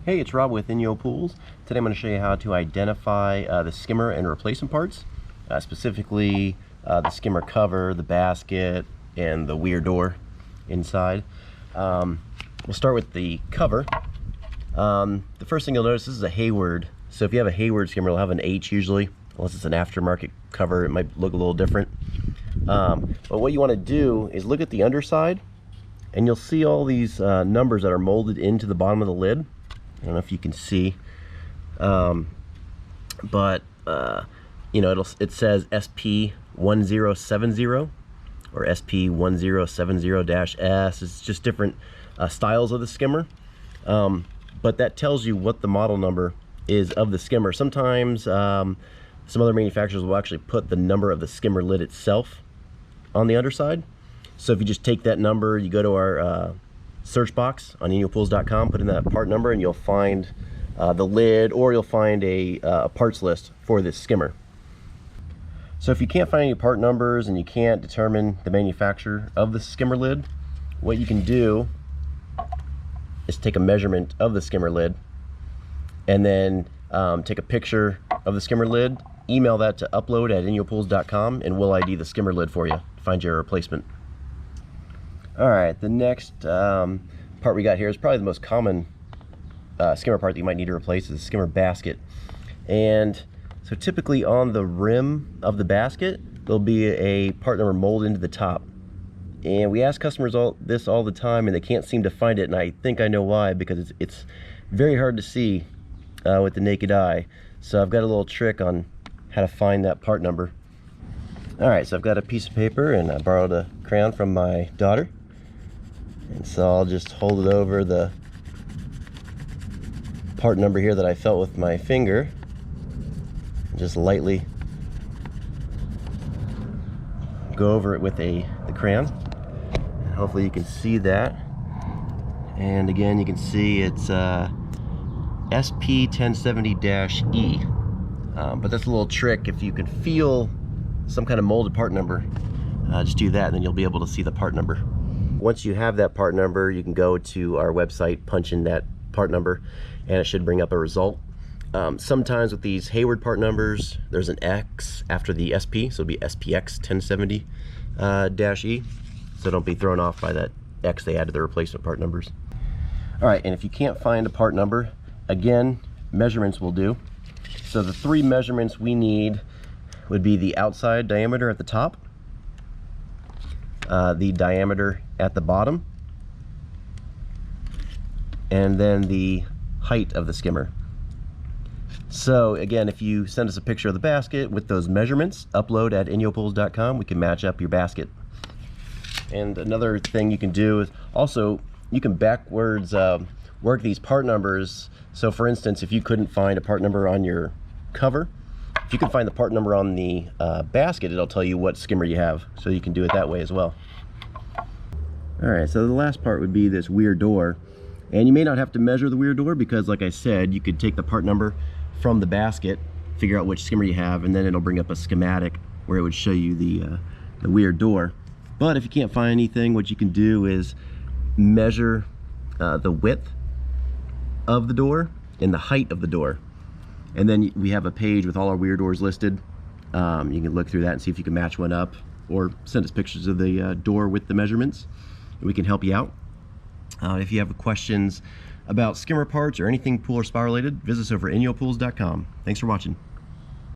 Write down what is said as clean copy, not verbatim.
Hey, it's Rob with Inyo Pools. Today I'm going to show you how to identify the skimmer and replacement parts, specifically the skimmer cover, the basket, and the weir door inside. We'll start with the cover. The first thing you'll notice, this is a Hayward. So if you have a Hayward skimmer, it'll have an H usually, unless it's an aftermarket cover. It might look a little different. But what you want to do is look at the underside, and you'll see all these numbers that are molded into the bottom of the lid. I don't know if you can see, you know, it says SP1070 or SP1070-S. It's just different styles of the skimmer, but that tells you what the model number is of the skimmer. Sometimes some other manufacturers will actually put the number of the skimmer lid itself on the underside. So if you just take that number, you go to our search box on inyopools.com, put in that part number, and you'll find the lid, or you'll find a parts list for this skimmer. So if you can't find any part numbers and you can't determine the manufacturer of the skimmer lid, what you can do is take a measurement of the skimmer lid and then take a picture of the skimmer lid, email that to upload@inyopools.com, and we'll ID the skimmer lid for you to find your replacement. Alright, the next part we got here is probably the most common skimmer part that you might need to replace, is the skimmer basket. And so typically on the rim of the basket, there'll be a part number molded into the top. And we ask customers this all the time, and they can't seem to find it, and I think I know why, because it's very hard to see with the naked eye. So I've got a little trick on how to find that part number. Alright, so I've got a piece of paper, and I borrowed a crayon from my daughter. And so I'll just hold it over the part number here that I felt with my finger, and just lightly go over it with the crayon. And hopefully you can see that. And again, you can see it's SP1070-E. But that's a little trick. If you can feel some kind of molded part number, just do that, and then you'll be able to see the part number. Once you have that part number, you can go to our website, punch in that part number, and it should bring up a result. Sometimes with these Hayward part numbers, there's an X after the SP, so it'll be SPX 1070-E. So don't be thrown off by that X they add to the replacement part numbers. All right, and if you can't find a part number, again, measurements will do. So the three measurements we need would be the outside diameter at the top, the diameter at the bottom, and then the height of the skimmer. So again, if you send us a picture of the basket with those measurements, upload@inyopools.com, we can match up your basket. And another thing you can do is also, you can backwards work these part numbers. So for instance, if you couldn't find a part number on your cover, if you can find the part number on the basket, it'll tell you what skimmer you have, so you can do it that way as well. Alright, so the last part would be this weir door. And you may not have to measure the weir door, because like I said, you could take the part number from the basket, figure out which skimmer you have, and then it'll bring up a schematic where it would show you the weir door. But if you can't find anything, what you can do is measure the width of the door and the height of the door. And then we have a page with all our weir doors listed. You can look through that and see if you can match one up, or send us pictures of the door with the measurements, and we can help you out. If you have questions about skimmer parts or anything pool or spa related, visit us over at inyopools.com. Thanks for watching.